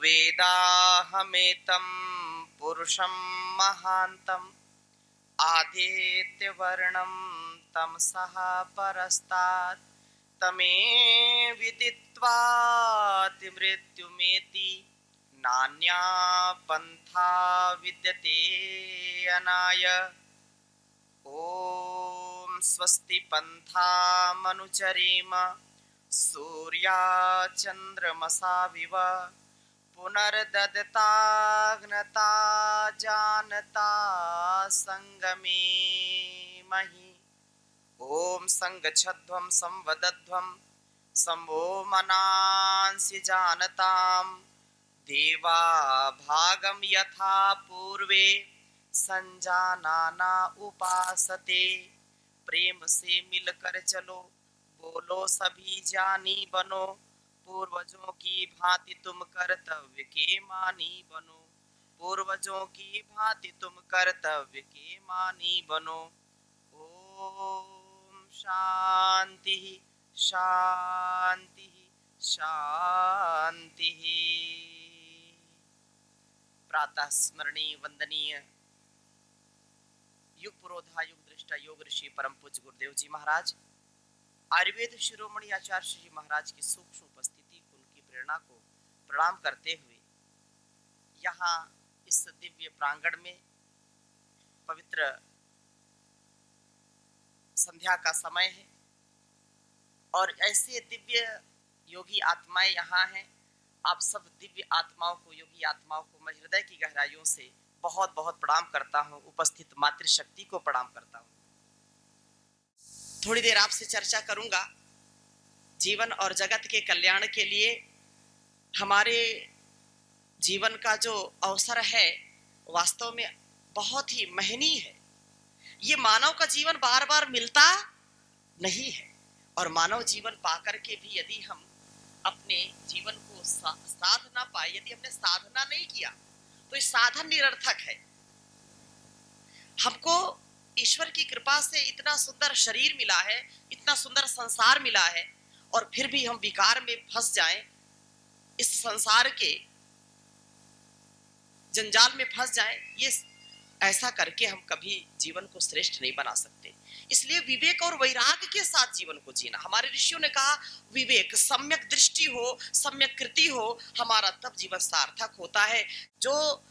वेदाहमेतं पुरुषं महान्तम् आदित्यवर्णं तमसः परस्तात् तमे विदित्वातिमृत्युमेति नान्या पन्था विद्यते अनाय। ॐ स्वस्ति पन्थामनुचरेम सूर्याचन्द्रमसाविव पुनर्दत्ताग्नता जानता संगमे महि। ॐ संगच्छध्वं संवदध्वं संवो मनांसि जानतां देवा भागं यथा पूर्वे संजानाना उपासते। प्रेम से मिलकर चलो, बोलो सभी जानी बनो, पूर्वजों की भांति तुम कर्तव्य के मानी बनो, पूर्वजों की भांति तुम कर्तव्य के मानी बनो। ओम शांति शांति शांति। प्रातः स्मरणीय वंदनीय युग पुरोधा युग दृष्टा योग ऋषि परम पूज्य गुरुदेव जी महाराज, आयुर्वेद शिरोमणि आचार्य जी महाराज की सूक्ष्म उपस्थिति, उनकी प्रेरणा को प्रणाम करते हुए यहाँ इस दिव्य प्रांगण में पवित्र संध्या का समय है और ऐसे दिव्य योगी आत्माएं यहाँ हैं। आप सब दिव्य आत्माओं को, योगी आत्माओं को मैं हृदय की गहराइयों से बहुत बहुत प्रणाम करता हूँ। उपस्थित मातृशक्ति को प्रणाम करता हूँ। थोड़ी देर आपसे चर्चा करूंगा। जीवन और जगत के कल्याण के लिए हमारे जीवन का जो अवसर है वास्तव में बहुत ही महनीय है। ये मानव का जीवन बार बार मिलता नहीं है और मानव जीवन पाकर के भी यदि हम अपने जीवन को साध ना पाए, यदि हमने साधना नहीं किया तो इस साधन निरर्थक है। हमको ईश्वर की कृपा से इतना सुंदर शरीर मिला है, इतना सुंदर संसार मिला है और फिर भी हम विकार में फंस जाएं, इस संसार के जंजाल में फंस जाएं, ये ऐसा करके हम कभी जीवन को श्रेष्ठ नहीं बना सकते। इसलिए विवेक और वैराग्य के साथ जीवन को जीना। हमारे ऋषियों ने कहा विवेक, सम्यक दृष्टि हो, सम्यक कृति हो, हमारा तब जीवन सार्थक होता है। जो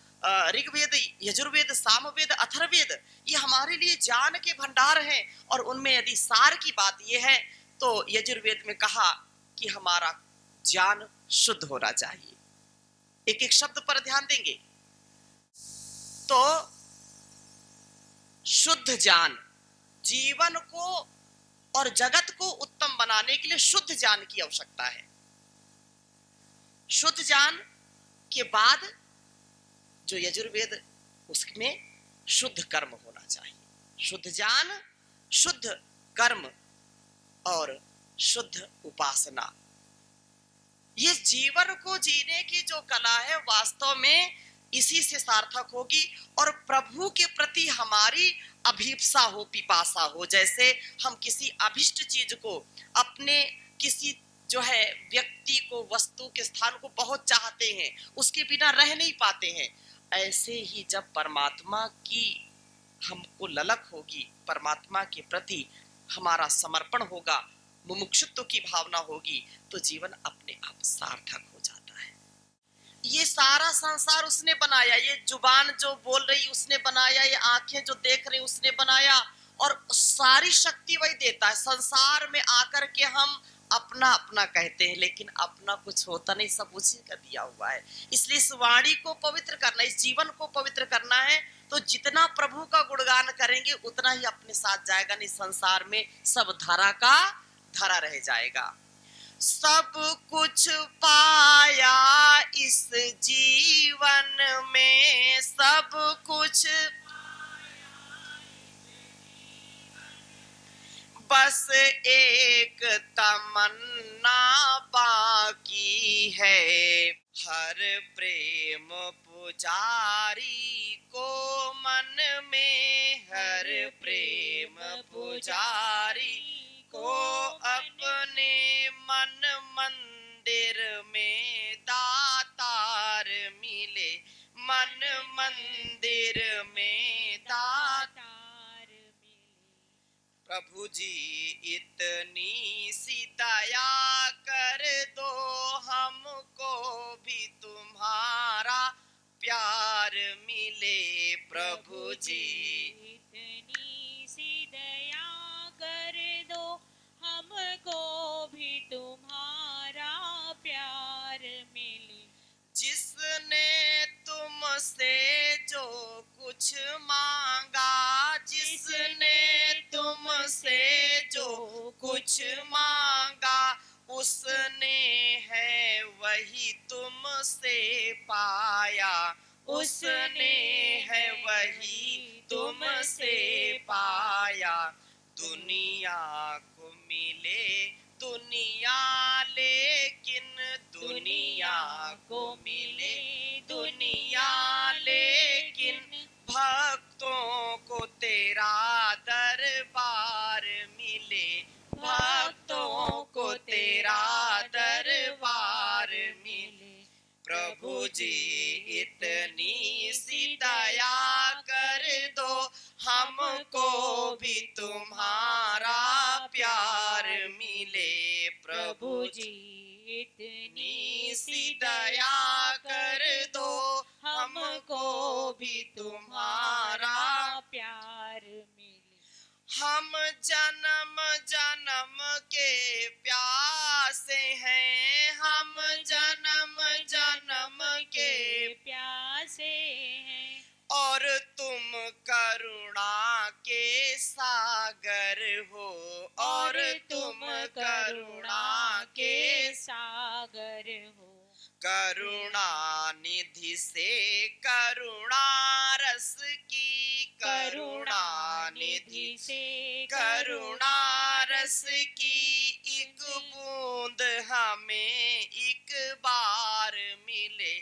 ऋग्वेद, यजुर्वेद, सामवेद, अथर्ववेद ये हमारे लिए ज्ञान के भंडार हैं और उनमें यदि सार की बात ये है तो यजुर्वेद में कहा कि हमारा ज्ञान शुद्ध होना चाहिए। एक एक शब्द पर ध्यान देंगे तो शुद्ध ज्ञान, जीवन को और जगत को उत्तम बनाने के लिए शुद्ध ज्ञान की आवश्यकता है। शुद्ध ज्ञान के बाद जो यजुर्वेद, उसमें शुद्ध कर्म होना चाहिए। शुद्ध ज्ञान, शुद्ध कर्म और शुद्ध उपासना, ये जीवन को जीने की जो कला है वास्तव में इसी से सार्थक होगी। और प्रभु के प्रति हमारी अभिप्सा हो, पिपासा हो। जैसे हम किसी अभिष्ट चीज को, अपने किसी जो है व्यक्ति को, वस्तु के स्थान को बहुत चाहते हैं, उसके बिना रह नहीं पाते हैं, ऐसे ही जब परमात्मा की हमको ललक होगी, परमात्मा के प्रति हमारा समर्पण होगा, मुमुक्षुत्व की भावना होगी, तो जीवन अपने आप सार्थक हो जाता है। ये सारा संसार उसने बनाया, ये जुबान जो बोल रही उसने बनाया, ये आंखें जो देख रही उसने बनाया और सारी शक्ति वही देता है। संसार में आकर के हम अपना अपना कहते हैं लेकिन अपना कुछ होता नहीं, सब उसी का दिया हुआ है। इसलिए इस वाणी को पवित्र करना, इस जीवन को पवित्र करना है तो जितना प्रभु का गुणगान करेंगे उतना ही अपने साथ जाएगा, नहीं संसार में सब धरा का धरा रह जाएगा। सब कुछ पाया इस जीवन में, सब कुछ बस एक तमन्ना बाकी है। हर प्रेम पुजारी को मन में, हर प्रेम पुजारी को अपने मन मंदिर में दाता मंदिर में दातार मिले। प्रभु जी इतनी सी दया कर दो, हमको भी तुम्हारा प्यार मिले। प्रभु जी इतनी सी दया कर दो, हमको भी तुम्हारा प्यार मिले। जिसने तुमसे जो कुछ मांगा, जिसने तुमसे जो कुछ मांगा, उसने है वही तुमसे पाया, उसने है वही तुमसे पाया। दुनिया को मिले दुनिया, लेकिन दुनिया को मिले दुनिया, लेकिन भक्तों को तेरा दरबार मिले, भक्तों को तेरा दरबार मिले। प्रभु जी इतनी सी दया कर दो, हमको भी तुम्हारा प्यार मिले। प्रभु जी इतनी सी दया कर दो, हमको भी तुम्हारा प्यार मिले। हम जन्म जन्म के प्यासे हैं, हम जन्म जन्म के प्यासे हैं, और तुम करुणा के सागर हो, और तुम करुणा के सागर हो। करुणा निधि से करुणा रस की, करुणा निधि से करुणा रस की एक बूंद हमें एक बार मिले,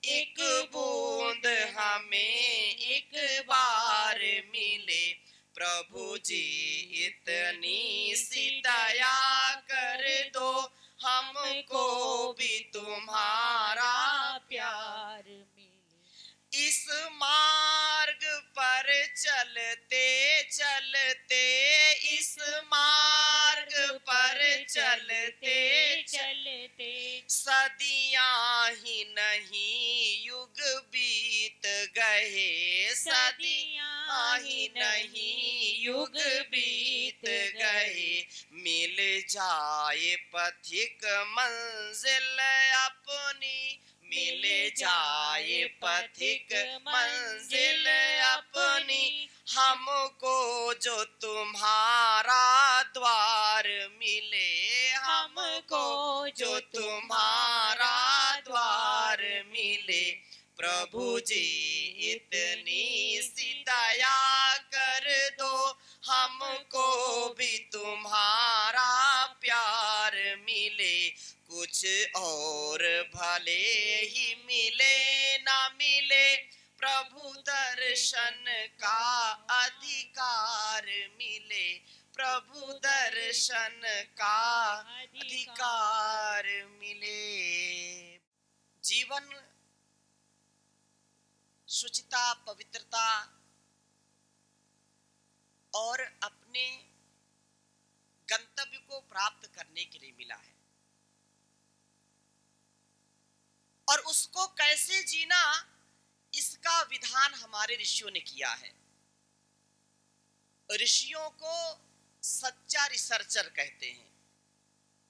एक बूंद हमें एक बार मिले। प्रभु जी इतनी सी दया कर दो, हमको भी तुम्हारा प्यार मिले। इस मार्ग पर चलते चलते, इस मार्ग पर चलते चलते सदियां ही नहीं युग बीत गए, सदियां ही नहीं युग बीत गए। मिल जाए पथिक मंजिल अपनी, मिल जाए पथिक मंजिल अपनी, हमको जो तुम्हारा द्वार मिले, हमको जो तुम्हारा द्वार मिले। प्रभु जी इतनी सी दया कर दो, हमको भी तुम्हारा प्यार मिले। कुछ और भले ही मिले ना मिले, प्रभु दर्शन का अधिकार मिले, प्रभु दर्शन का अधिकार मिले। जीवन शुचिता, पवित्रता और अपने गंतव्य को प्राप्त करने के लिए मिला है, और उसको कैसे जीना इसका विधान हमारे ऋषियों ने किया है। ऋषियों को सच्चा रिसर्चर कहते हैं।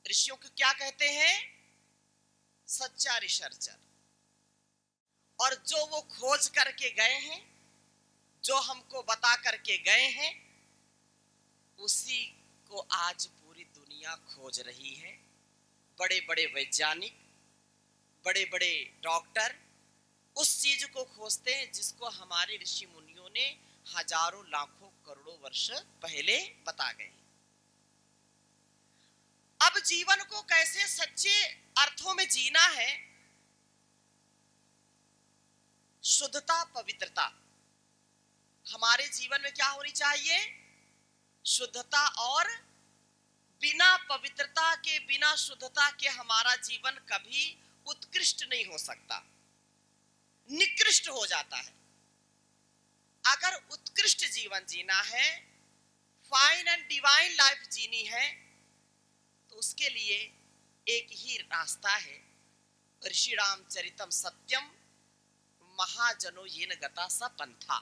ऋषियों को क्या कहते हैं? सच्चा रिसर्चर। और जो वो खोज करके गए हैं, जो हमको बता करके गए हैं, उसी को आज पूरी दुनिया खोज रही है। बड़े बड़े वैज्ञानिक, बड़े बड़े डॉक्टर उस चीज को खोजते हैं जिसको हमारे ऋषि मुनियों ने हजारों लाखों करोड़ों वर्ष पहले बता गए। अब जीवन को कैसे सच्चे अर्थों में जीना है, शुद्धता, पवित्रता हमारे जीवन में क्या होनी चाहिए? शुद्धता। और बिना पवित्रता के, बिना शुद्धता के हमारा जीवन कभी उत्कृष्ट नहीं हो सकता, निकृष्ट हो जाता है। अगर उत्कृष्ट जीवन जीना है, फाइन एंड डिवाइन लाइफ जीनी है, तो उसके लिए एक ही रास्ता है, ऋषि रामचरितम सत्यम महाजनो येन गता स पंथा।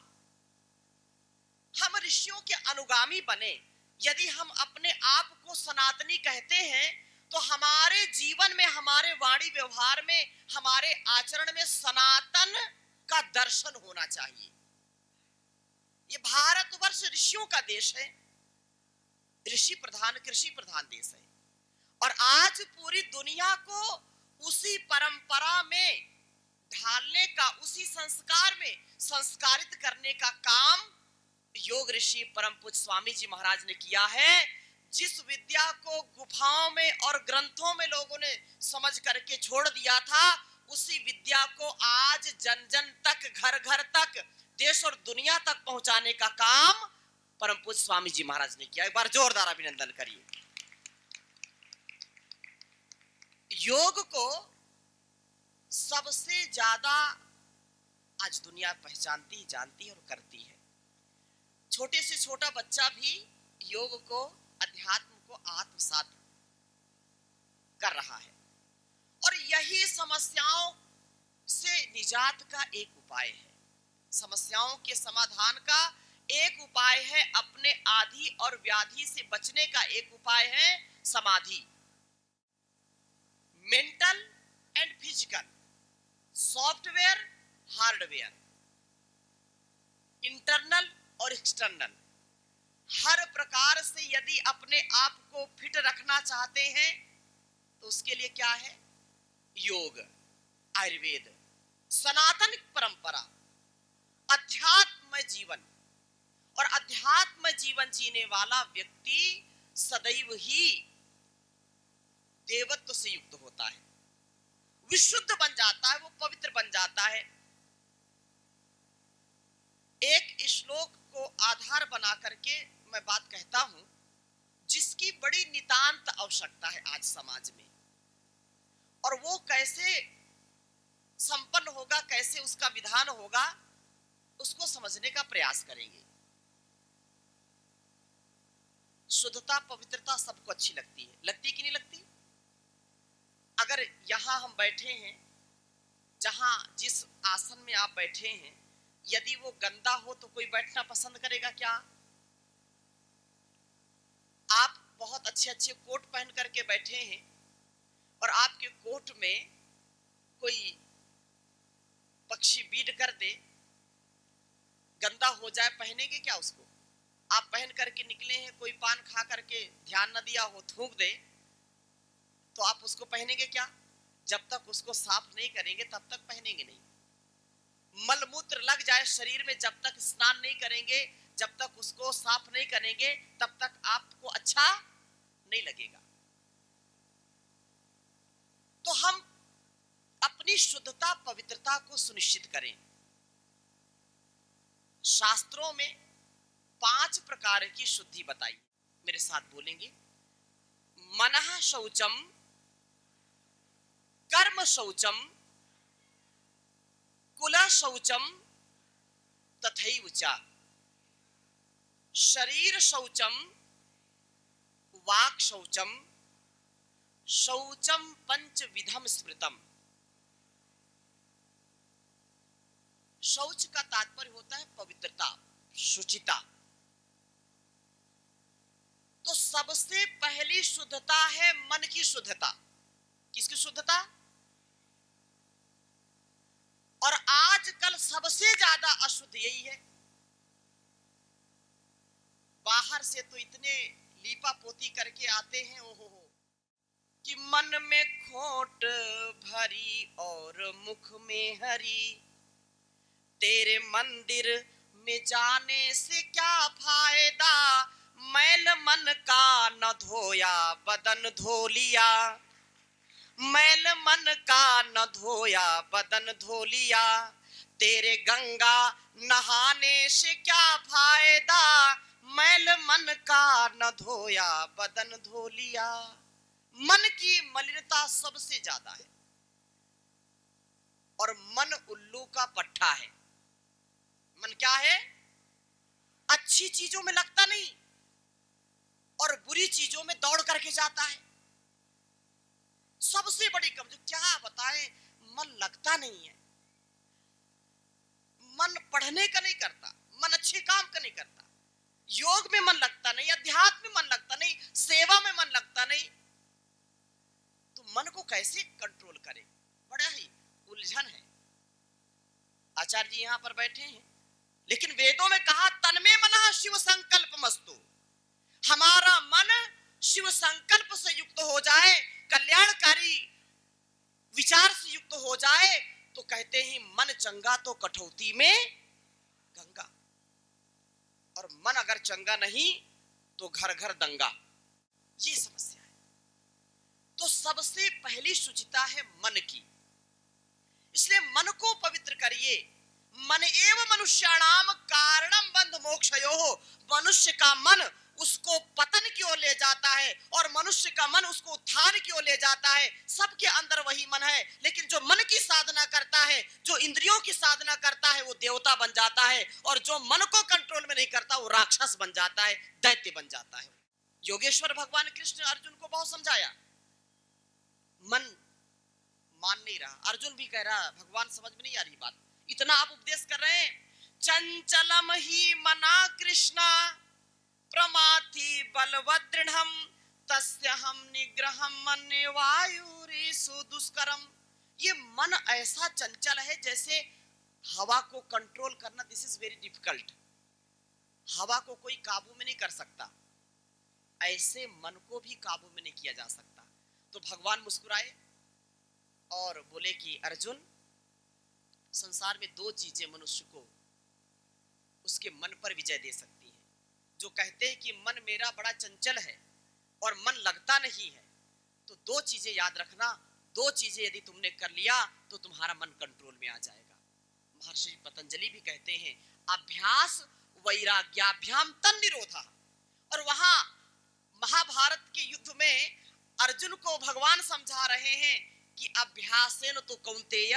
हम ऋषियों के अनुगामी बने। यदि हम अपने आप को सनातनी कहते हैं तो हमारे जीवन में, हमारे वाणी व्यवहार में, हमारे आचरण में सनातन का दर्शन होना चाहिए। ये भारतवर्ष ऋषियों का देश है, ऋषि प्रधान, कृषि प्रधान देश है। और आज पूरी दुनिया को उसी परंपरा में ढालने का, उसी संस्कार में संस्कारित करने का काम योग ऋषि परम पूज्य स्वामी जी महाराज ने किया है। जिस विद्या को गुफाओं में और ग्रंथों में लोगों ने समझ करके छोड़ दिया था, उसी विद्या को आज जन जन तक, घर घर तक, देश और दुनिया तक पहुंचाने का काम परम पूज्य स्वामी जी महाराज ने किया। एक बार जोरदार अभिनंदन करिए। योग को सबसे ज्यादा आज दुनिया पहचानती, जानती और करती है। छोटे से छोटा बच्चा भी योग को, अध्यात्म को आत्मसात कर रहा है। और यही समस्याओं से निजात का एक उपाय है। समस्याओं के समाधान का एक उपाय है, अपने आदि और व्याधि से बचने का एक उपाय है समाधि। Mental and physical, software, hardware, internal और एक्सटर्नल, हर प्रकार से यदि अपने आप को फिट रखना चाहते हैं तो उसके लिए क्या है? योग, आयुर्वेद, सनातन परंपरा, अध्यात्म जीवन। और अध्यात्म जीवन जीने वाला व्यक्ति सदैव ही देवत्व से युक्त होता है, विशुद्ध बन जाता है, वो पवित्र बन जाता है। एक श्लोक को आधार बना करके मैं बात कहता हूं, जिसकी बड़ी नितांत आवश्यकता है आज समाज में, और वो कैसे संपन्न होगा, कैसे उसका विधान होगा, उसको समझने का प्रयास करेंगे। शुद्धता, पवित्रता सबको अच्छी लगती है, लगती कि नहीं लगती? अगर यहां हम बैठे हैं, जहां जिस आसन में आप बैठे हैं, यदि वो गंदा हो तो कोई बैठना पसंद करेगा क्या? आप बहुत अच्छे अच्छे कोट पहन करके बैठे हैं और आपके कोट में कोई पक्षी बीड कर दे, गंदा हो जाए, पहनेंगे क्या उसको? आप पहन करके निकले हैं, कोई पान खा करके ध्यान न दिया हो, थूक दे, तो आप उसको पहनेंगे क्या? जब तक उसको साफ नहीं करेंगे तब तक पहनेंगे नहीं। मलमूत्र लग जाए शरीर में, जब तक स्नान नहीं करेंगे, जब तक उसको साफ नहीं करेंगे, तब तक आपको अच्छा नहीं लगेगा। तो हम अपनी शुद्धता, पवित्रता को सुनिश्चित करें। शास्त्रों में 5 प्रकार की शुद्धि बताई, मेरे साथ बोलेंगे। मनः शौचम, कर्म शौचम, कुल शौचम तथैव च, शरीर शौचम, वाक् शौचम, शौचम पंचविधम स्मृतम। शौच का तात्पर्य होता है पवित्रता, शुचिता। तो सबसे पहली शुद्धता है मन की शुद्धता। किसकी शुद्धता? और आजकल सबसे ज्यादा अशुद्ध यही है। बाहर से तो इतने लीपा पोती करके आते हैं, ओहो हो, कि मन में खोट भरी और मुख में हरी, तेरे मंदिर में जाने से क्या फायदा, मैल मन का न धोया बदन धो लिया, मैल मन का न धोया बदन धो लिया, तेरे गंगा नहाने से क्या फायदा, मैल मन का न धोया बदन धो लिया। मन की मलिनता सबसे ज्यादा है, और मन उल्लू का पट्टा है। मन क्या है? चीजों में लगता नहीं और बुरी चीजों में दौड़ करके जाता है। सबसे बड़ी कमजोरी क्या बताएं, मन लगता नहीं है। मन पढ़ने का नहीं करता, मन अच्छे काम का नहीं करता, योग में मन लगता नहीं, अध्यात्म में मन लगता नहीं, सेवा में मन लगता नहीं। तो मन को कैसे कंट्रोल करे, बड़ा ही उलझन है। आचार्य जी यहां पर बैठे हैं, लेकिन वेदों में कहा तन्मे मनः शिव संकल्प मस्तु, हमारा मन शिव संकल्प से युक्त हो जाए, कल्याणकारी विचार से युक्त हो जाए, तो कहते हैं मन चंगा तो कठौती में गंगा। और मन अगर चंगा नहीं तो घर घर दंगा, ये समस्या है। तो सबसे पहली शुचिता है मन की, इसलिए मन को पवित्र करिए। मन एव मनुष्याणाम कारणम बंध मोक्षयोः, मनुष्य का मन उसको पतन की ओर ले जाता है और मनुष्य का मन उसको उत्थान की ओर ले जाता है। सबके अंदर वही मन है, लेकिन जो मन की साधना करता है, जो इंद्रियों की साधना करता है, वो देवता बन जाता है, और जो मन को कंट्रोल में नहीं करता वो राक्षस बन जाता है, दैत्य बन जाता है। योगेश्वर भगवान कृष्ण अर्जुन को बहुत समझाया, मन मान नहीं रहा। अर्जुन भी कह रहा भगवान समझ में नहीं आ रही बात, इतना आप उपदेश कर रहे हैं। चंचलम ही मना कृष्णा प्रमाथि बलवदृढ़म तस्यहम निग्रहम मन्ये वायुरेषु दुष्करम। ये मन ऐसा चंचल है जैसे हवा को कंट्रोल करना, दिस इज वेरी डिफिकल्ट। हवा को कोई काबू में नहीं कर सकता, ऐसे मन को भी काबू में नहीं किया जा सकता। तो भगवान मुस्कुराए और बोले कि अर्जुन, संसार में दो चीजें मनुष्य को उसके मन पर विजय दे सकती है। जो कहते हैं कि मन मेरा बड़ा चंचल है और मन लगता नहीं है, तो दो चीजें याद रखना, दो चीजें यदि तुमने कर लिया तो तुम्हारा मन कंट्रोल में आ जाएगा। महर्षि पतंजलि भी कहते हैं अभ्यास वैराग्याभ्याम तन निरोधा। और वहां महाभारत के युद्ध में अर्जुन को भगवान समझा रहे हैं कि अभ्यासेन तो कौन्तेय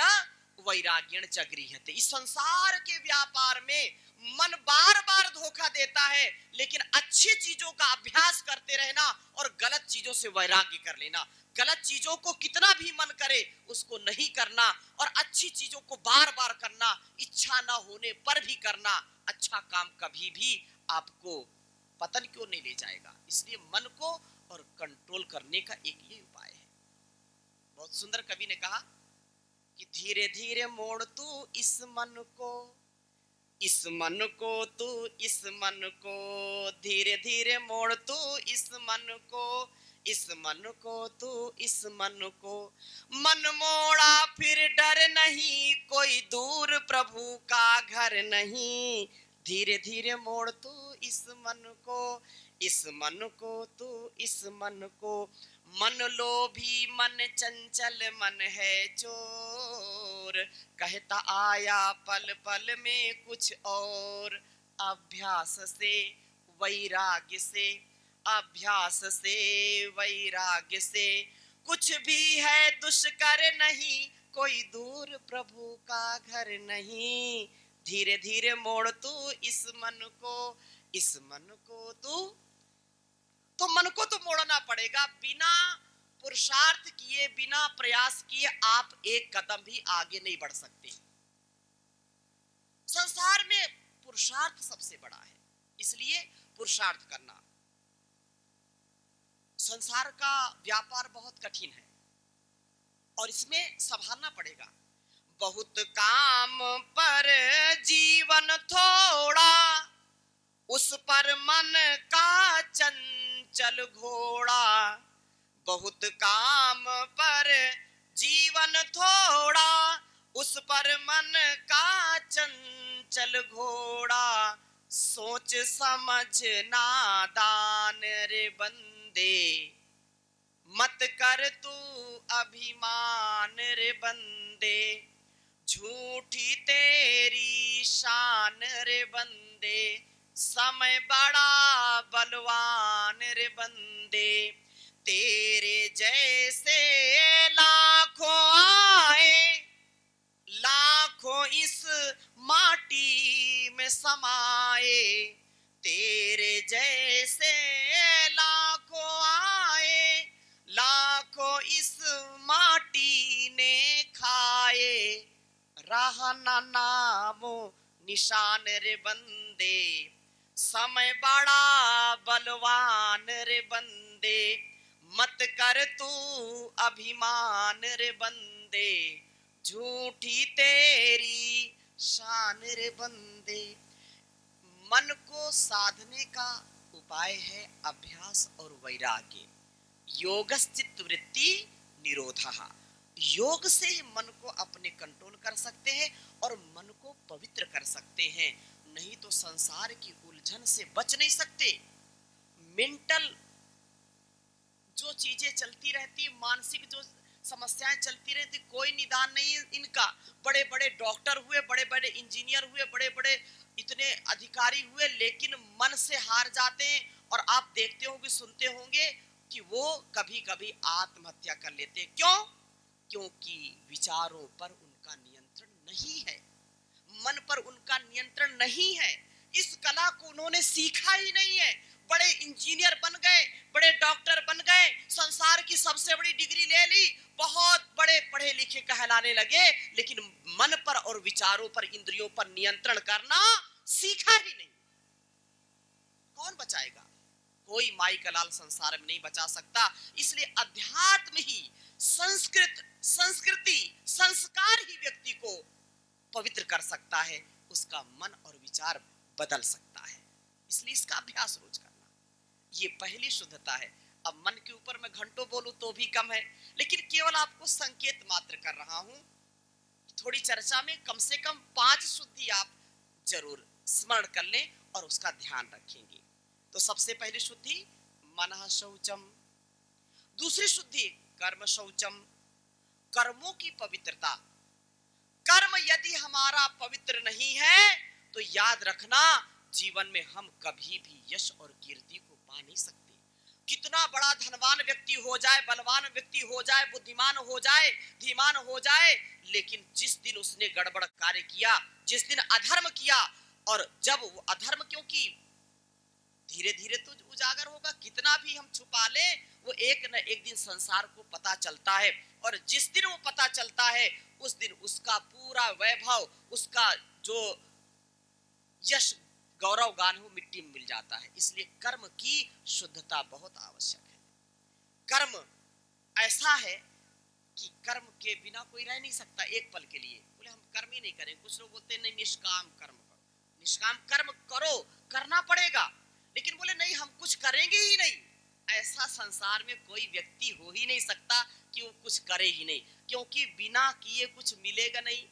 वैराग्येण च गृह्यते। इस संसार के व्यापार में मन बार बार धोखा देता है, लेकिन अच्छी चीजों का अभ्यास करते रहना और गलत चीजों से वैराग्य कर लेना। गलत चीजों को कितना भी मन करे उसको नहीं करना, और अच्छी चीजों को बार बार करना, इच्छा ना होने पर भी करना। अच्छा काम कभी भी आपको पतन क्यों नहीं ले जाएगा। इसलिए मन को और कंट्रोल करने का एक ही उपाय है। बहुत सुंदर कवि ने कहा कि धीरे धीरे मोड़ तू इस मन को, इस मन को तू, इस मन को धीरे धीरे मोड़ तू, इस मन को, इस मन को तू, इस मन को। मन मोड़ा फिर डर नहीं, कोई दूर प्रभु का घर नहीं। धीरे धीरे मोड़ तू इस मन को, इस मन को तू, इस मन को। मन लोभी मन चंचल मन है चोर, कहता आया पल पल में कुछ और। अभ्यास से वैराग्य से, अभ्यास से वैराग्य से, कुछ भी है दुष्कर नहीं, कोई दूर प्रभु का घर नहीं। धीरे धीरे मोड़ तू इस मन को, इस मन को तू। तो मन को तो मोड़ना पड़ेगा। बिना पुरुषार्थ किए, बिना प्रयास किए आप एक कदम भी आगे नहीं बढ़ सकते। संसार में पुरुषार्थ सबसे बड़ा है, इसलिए पुरुषार्थ करना। संसार का व्यापार बहुत कठिन है और इसमें संभालना पड़ेगा। बहुत काम पर जीवन थोड़ा, उस पर मन का चंचल घोड़ा। बहुत काम पर जीवन थोड़ा, उस पर मन का चंचल घोड़ा। सोच समझ नादान रे बंदे, मत कर तू अभिमान रे बंदे। झूठी तेरी शान रे बंदे, समय बड़ा बलवान रे बंदे। तेरे जैसे लाखों आए, लाखों इस माटी में समाए। तेरे रहा ना नामो निशान रे बंदे, समय बड़ा बलवान रे बंदे, मत कर तू अभिमान रे बंदे, झूठी तेरी शान रे बंदे। मन को साधने का उपाय है अभ्यास और वैराग्य। योगश्चित्त वृत्ति निरोधः। योग से ही मन को अपने कंट्रोल कर सकते हैं और मन को पवित्र कर सकते हैं, नहीं तो संसार की उलझन से बच नहीं सकते। मेंटल जो चीजें चलती रहती, मानसिक जो समस्याएं चलती रहती, कोई निदान नहीं है इनका। बड़े बड़े डॉक्टर हुए, बड़े बड़े इंजीनियर हुए, बड़े बड़े इतने अधिकारी हुए, लेकिन मन से हार जाते हैं। और आप देखते होंगे, सुनते होंगे कि वो कभी कभी आत्महत्या कर लेते हैं। क्यों? क्योंकि विचारों पर उनका नियंत्रण नहीं है, मन पर उनका नियंत्रण नहीं है। इस कला को उन्होंने सीखा ही नहीं है। बड़े इंजीनियर बन गए, बड़े डॉक्टर बन गए, संसार की सबसे बड़ी डिग्री ले ली, बहुत बड़े पढ़े लिखे कहलाने लगे, लेकिन मन पर और विचारों पर, इंद्रियों पर नियंत्रण करना सीखा ही नहीं। कौन बचाएगा? कोई माई का लाल संसार में नहीं बचा सकता। इसलिए अध्यात्म ही, संस्कृति, संस्कार ही व्यक्ति को पवित्र कर सकता है, उसका मन और विचार बदल सकता है। इसलिए इसका अभ्यास रोज करना, ये पहली शुद्धता है। अब मन के ऊपर मैं घंटों बोलूं तो भी कम है, लेकिन केवल आपको संकेत मात्र कर रहा हूं। थोड़ी चर्चा में कम से कम 5 शुद्धि आप जरूर स्मरण कर लें और उसका ध्यान रखेंगे। तो सबसे पहली शुद्धि मनः शौचम, दूसरी शुद्धि कर्म शौचम, कर्मों की पवित्रता। कर्म यदि हमारा पवित्र नहीं है तो याद रखना, जीवन में हम कभी भी यश और कीर्ति को पा नहीं सकते। कितना बड़ा धनवान व्यक्ति हो जाए, बलवान व्यक्ति हो जाए, बुद्धिमान हो जाए, धीमान हो जाए, लेकिन जिस दिन उसने गड़बड़ कार्य किया, जिस दिन अधर्म किया, और जब वो अधर्म, क्योंकि धीरे धीरे तो उजागर होगा, कितना भी हम छुपा लें, वो एक न एक दिन संसार को पता चलता है। और जिस दिन वो पता चलता है, उस दिन उसका पूरा वैभव, उसका जो यश, गौरव गान हो, मिट्टी में मिल जाता है। इसलिए कर्म की शुद्धता बहुत आवश्यक है। कर्म ऐसा है कि कर्म के बिना कोई रह नहीं सकता एक पल के लिए। बोले हम कर्म ही नहीं करें, कुछ लोग बोलते हैं नहीं निष्काम कर्म करो। निष्काम कर्म करो, करना पड़ेगा, लेकिन बोले नहीं हम कुछ करेंगे ही नहीं। ऐसा संसार में कोई व्यक्ति हो ही नहीं सकता कि वो कुछ करे ही नहीं, क्योंकि बिना किए कुछ मिलेगा नहीं,